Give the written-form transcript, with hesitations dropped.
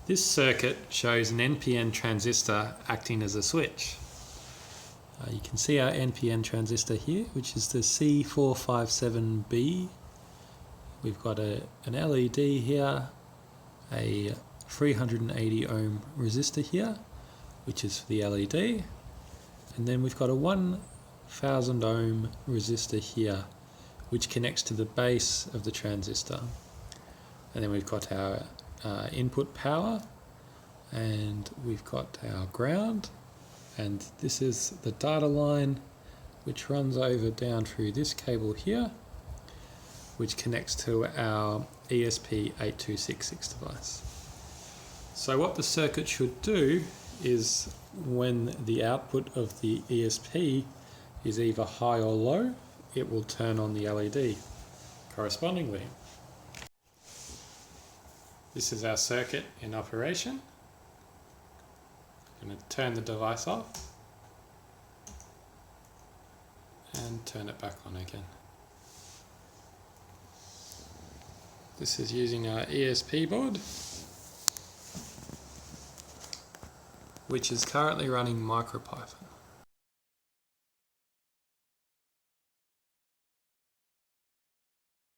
This circuit shows an NPN transistor acting as a switch. You can see our NPN transistor here, which is the C547B. We've got an LED here, a 380 ohm resistor here, which is for the LED, and then we've got a 1000 ohm resistor here, which connects to the base of the transistor. And then we've got our input power, and we've got our ground, and this is the data line which runs over down through this cable here, which connects to our ESP8266 device. So what the circuit should do is, when the output of the ESP is either high or low, it will turn on the LED correspondingly. This is our circuit in operation. I'm going to turn the device off and turn it back on again. This is using our ESP board, which is currently running MicroPython.